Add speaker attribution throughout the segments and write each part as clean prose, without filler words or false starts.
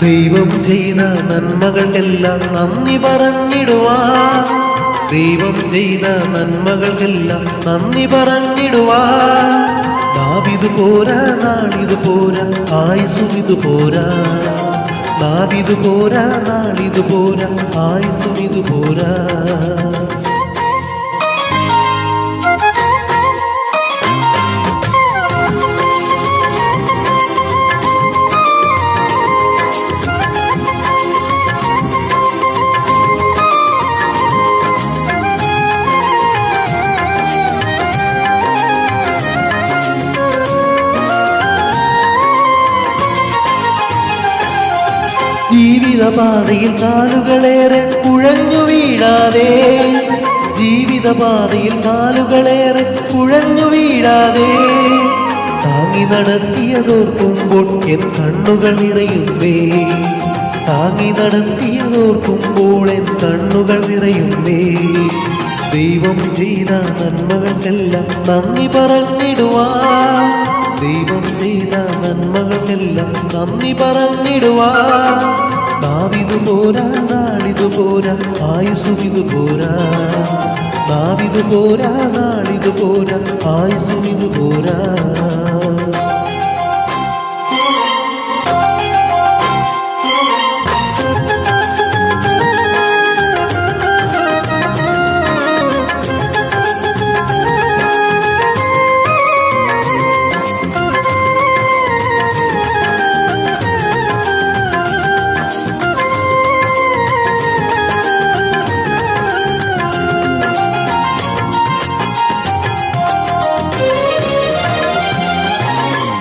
Speaker 1: ദൈവം ചെയ്ത നന്മകൾക്കെല്ലാം നന്ദി പറഞ്ഞിടുവാൻ, ദൈവം ചെയ്ത നന്മകൾക്കെല്ലാം നന്ദി പറഞ്ഞിടുവാൻ. നാവിതു പോരാ, നാളിതു പോരാ, ആയുസ്സും ഇത് പോരാ. നാവിതു പോരാ, നാളിതു പോരാ, ആയുസ്സും ഇത് പോരാ. ജീവിതപാതയിൽ കാലുകളേറെ കുഴഞ്ഞു വീഴാതെ, ജീവിതപാതയിൽ കാലുകളേറെ കുഴഞ്ഞു വീഴാതെ, താങ്ങി നടത്തിയതോർക്കുമ്പോൾ എൻ കണ്ണുകൾ നിറയുന്നേ. താങ്ങി നടത്തിയതോർക്കുമ്പോൾ എൻ കണ്ണുകൾ നിറയുന്നേ. ദൈവം ചെയ്ത നന്മകൾക്കെല്ലാം നന്ദി പറഞ്ഞിടുവാൻ, ദൈവം ചെയ്ത നന്മകൾക്കെല്ലാം നന്ദി പറഞ്ഞിടുവാൻ. നാവിതു പോരാ, നാളിതു പോരാ, ആയുസ്സും ഇത് പോരാ. നാവിതു പോരാ, നാളിതു പോരാ, ആയുസ്സും ഇത് പോരാ.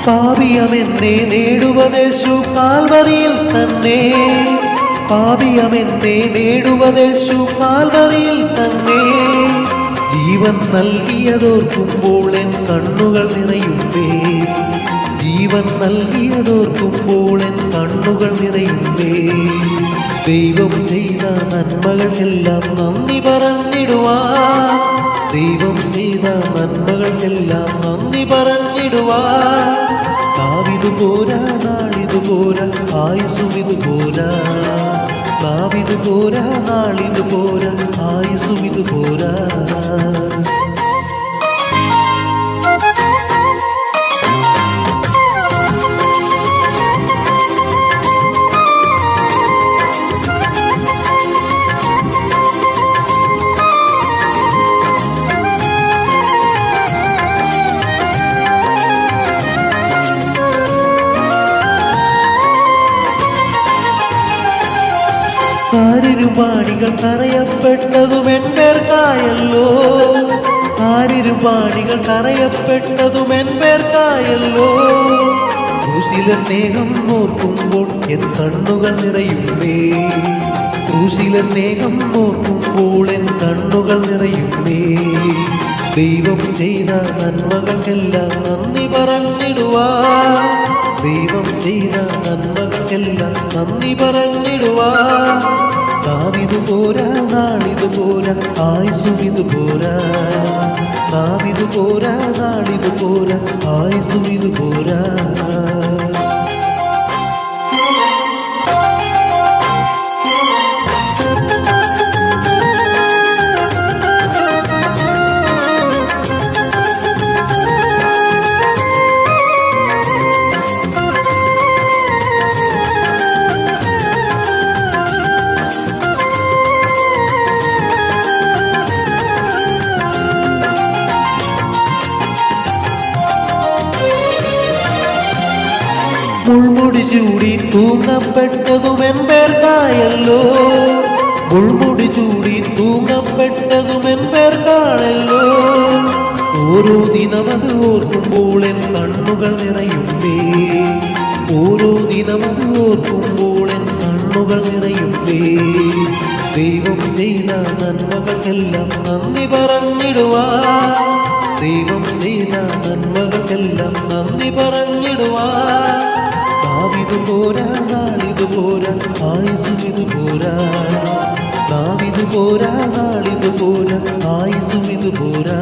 Speaker 1: പാപിയമെന്നെ നേടുവതേശു കാൽവരിയിൽ തന്നെ, പാപിയമെന്നെ നേടുവതേശു കാൽവരിയിൽ തന്നെ. ജീവൻ നൽകിയതോർക്കുമ്പോൾ എൻ കണ്ണുകൾ നിറയുന്നേ. ജീവൻ നൽകിയതോർക്കുമ്പോൾ എൻ കണ്ണുകൾ നിറയുന്നേ. ദൈവം ചെയ്ത നന്മകൾക്കെല്ലാം നന്ദി പറഞ്ഞിടുവാൻ, ദൈവം ചെയ്ത നന്മകൾക്കെല്ലാം നന്ദി പറഞ്ഞിടുവാൻ. നാവിതു പോരാ, നാളിതു പോരാ, ആയുസ്സും ഇത് പോരാ. നാവിതു പോരാ, നാളിതു പോരാ, ആയുസ്സും ഇത് പോരാ. ആരിരുപാണികൾ കറയപ്പെട്ടതും എൻപേർക്കായല്ലോ, ആരിരുപാണികൾ കറയപ്പെട്ടതും എൻപേർക്കായല്ലോ. ക്രൂശിലെ സ്നേഹം ഓർക്കുമ്പോൾ എൻ കണ്ണുകൾ നിറയുന്നേ. ക്രൂശിലെ സ്നേഹം ഓർക്കുമ്പോൾ എൻ കണ്ണുകൾ നിറയുന്നേ. ദൈവം ചെയ്ത നന്മകൾക്കെല്ലാം നന്ദി പറഞ്ഞിടുവാൻ, ദൈവം ചെയ്ത നന്മകൾക്കെല്ലാം നന്ദി പറഞ്ഞിടുവാൻ. നാവിതു പോരാ, നാളിതു പോരാ, ആയുസ്സും ഇത് പോരാ. നാവിതു പോരാ, നാളിതു പോരാ, ആയുസ്സും ഇത് പോരാ. മുൾമുടി ചൂടി തൂങ്ങപ്പെട്ടതും എൻപേർക്കായല്ലോ, മുൾമുടി ചൂടി തൂങ്ങപ്പെട്ടതും എൻപേർക്കാണല്ലോ. ഓരോ ദിനമത് ഓർക്കുമ്പോൾ എൻ കണ്ണുകൾ നിറയുന്നേ. ഓരോ ദിനമത് ഓർക്കുമ്പോൾ എൻ കണ്ണുകൾ നിറയുന്നേ. ദൈവം ചെയ്ത നന്മകൾക്കെല്ലാം നന്ദി പറഞ്ഞിടുവാൻ, ദൈവം ചെയ്ത നന്മകൾക്കെല്ലാം നന്ദി പറഞ്ഞിടുവാൻ. നാവിതു പോരാ, നാളിതു പോരാ, ആയുസ്സും ഇത് പോരാ. നാവിതു പോരാ, നാളിതു പോരാ, ആയുസ്സും ഇത് പോരാ.